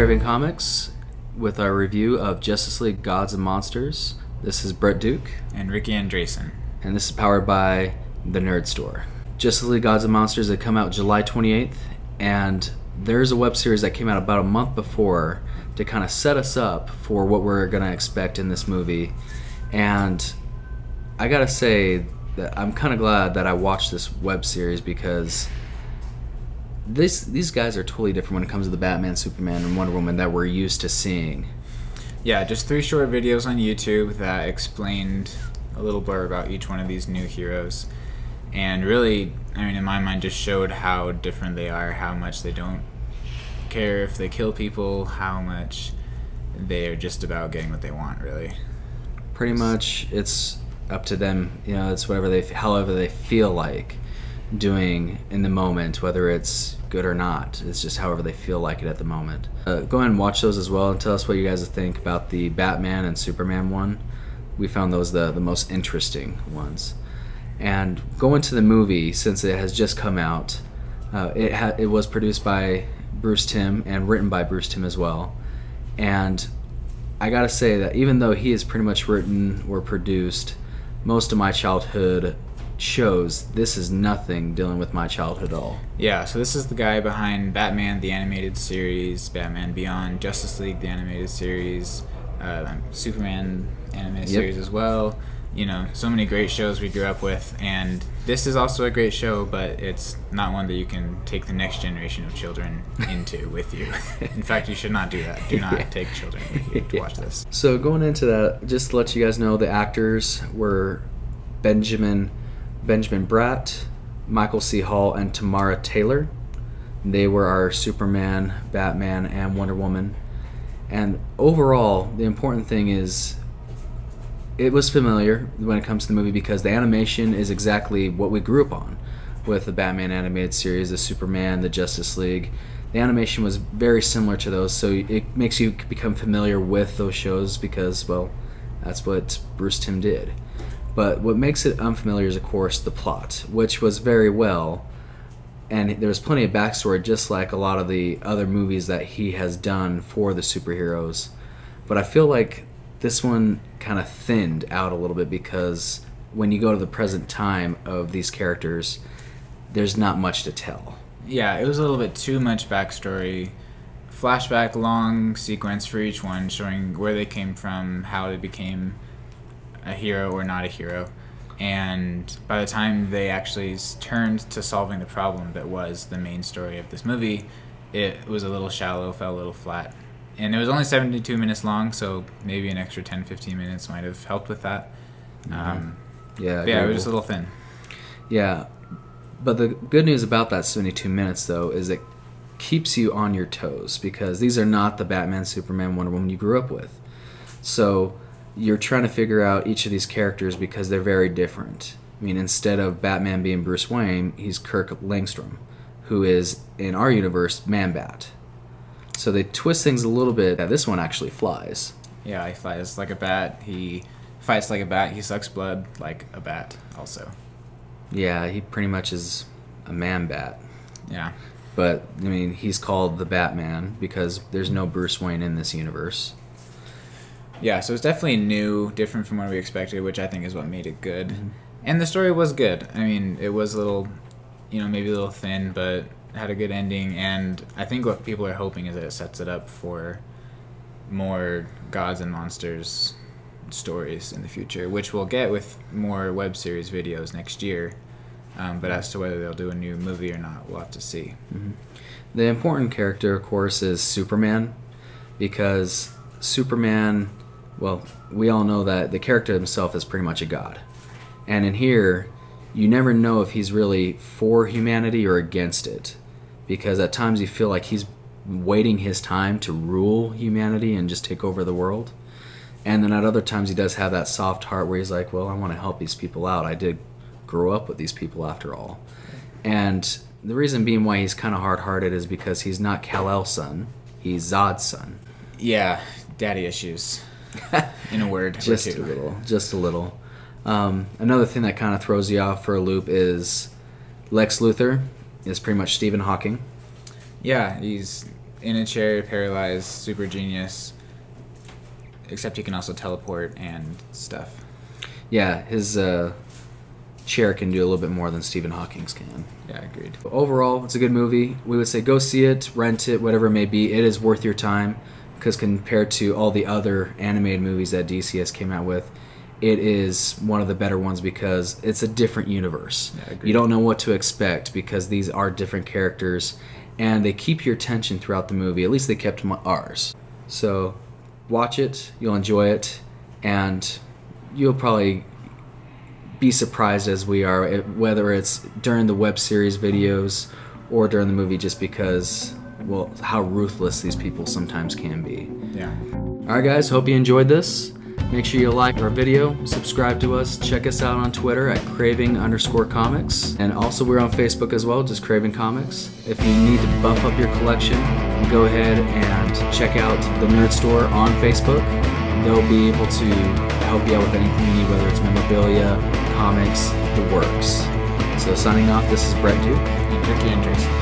Craving Comics with our review of Justice League Gods and Monsters. This is Brett Duke. And Ricky Andresen. And this is powered by The Nerd Store. Justice League Gods and Monsters had come out July 28th, and there's a web series that came out about a month before to kind of set us up for what we're going to expect in this movie. And I gotta say that I'm kind of glad that I watched this web series, because these guys are totally different when it comes to the Batman, Superman, and Wonder Woman that we're used to seeing. Yeah, just 3 short videos on YouTube that explained a little blur about each one of these new heroes. And really, I mean, in my mind, just showed how different they are, how much they don't care if they kill people, how much they are just about getting what they want, really. Pretty much, it's up to them. You know, it's however they feel like doing in the moment, whether it's good or not. It's just however they feel like it at the moment. Go ahead and watch those as well and tell us what you guys think about the Batman and Superman one. We found those the most interesting ones. And going to the movie, since it has just come out, it was produced by Bruce Timm and written by Bruce Timm as well. And I gotta say that even though he has pretty much written or produced most of my childhood shows, this is nothing dealing with my childhood at all. Yeah, so this is the guy behind Batman the Animated Series, Batman Beyond, Justice League the Animated Series, Superman Animated Series as well. You know, so many great shows we grew up with, and this is also a great show, but it's not one that you can take the next generation of children into with you. In fact, you should not do that. Do not take children with you to watch this. So going into that, just to let you guys know, the actors were Benjamin Bratt, Michael C. Hall, and Tamara Taylor. They were our Superman, Batman, and Wonder Woman. And overall, the important thing is it was familiar when it comes to the movie, because the animation is exactly what we grew up on with the Batman animated series, the Superman, the Justice League. The animation was very similar to those, so it makes you become familiar with those shows because, well, that's what Bruce Timm did. But what makes it unfamiliar is, of course, the plot, which was very well, and there was plenty of backstory, just like a lot of the other movies that he has done for the superheroes. But I feel like this one kind of thinned out a little bit, because when you go to the present time of these characters, there's not much to tell. Yeah, it was a little bit too much backstory. Flashback, long sequence for each one, showing where they came from, how they became a hero or not a hero. And by the time they actually turned to solving the problem that was the main story of this movie, it was a little shallow, fell a little flat. And it was only 72 minutes long, so maybe an extra 10-15 minutes might have helped with that. Yeah, it was just a little thin. Yeah, but the good news about that 72 minutes, though, is it keeps you on your toes, because these are not the Batman, Superman, Wonder Woman you grew up with. So you're trying to figure out each of these characters because they're very different. I mean, instead of Batman being Bruce Wayne, he's Kirk Langstrom, who is, in our universe, Man-Bat. So they twist things a little bit. This one actually flies. Yeah, he flies like a bat. He fights like a bat. He sucks blood like a bat also. Yeah, he pretty much is a Man-Bat. Yeah. But, I mean, he's called the Batman because there's no Bruce Wayne in this universe. Yeah, so it's definitely new, different from what we expected, which I think is what made it good. Mm-hmm. And the story was good. I mean, it was a little, maybe a little thin, but had a good ending, and I think what people are hoping is that it sets it up for more Gods and Monsters stories in the future, which we'll get with more web series videos next year. But as to whether they'll do a new movie or not, we'll have to see. Mm-hmm. The important character, of course, is Superman, because Superman, well, we all know that the character himself is pretty much a god. And in here, you never know if he's really for humanity or against it, because at times you feel like he's waiting his time to rule humanity and just take over the world. And then at other times he does have that soft heart where he's like, well, I want to help these people out. I did grow up with these people after all. And the reason being why he's kind of hard-hearted is because he's not Kal-El's son. He's Zod's son. Yeah, daddy issues, in a word. Just a little. Another thing that kind of throws you off for a loop is Lex Luthor is pretty much Stephen Hawking. Yeah, he's in a chair, paralyzed, super genius. Except he can also teleport and stuff. Yeah, his chair can do a little bit more than Stephen Hawking's can. Yeah, agreed. Overall, it's a good movie. We would say go see it, rent it, whatever it may be. It is worth your time because compared to all the other animated movies that DC has came out with, it is one of the better ones because it's a different universe. Yeah, agreed. You don't know what to expect because these are different characters and they keep your attention throughout the movie. At least they kept ours. So watch it, you'll enjoy it, and you'll probably be surprised as we are, whether it's during the web series videos or during the movie, just because, well, how ruthless these people sometimes can be. Yeah. Alright guys, hope you enjoyed this. Make sure you like our video, subscribe to us, check us out on Twitter at Craving_comics, and also we're on Facebook as well, just Craving Comics. If you need to buff up your collection, go ahead and check out the Nerd Store on Facebook. They'll be able to help you out with anything you need, whether it's memorabilia, comics, the works. So signing off, this is Brett Duke. And Ricky Andrews.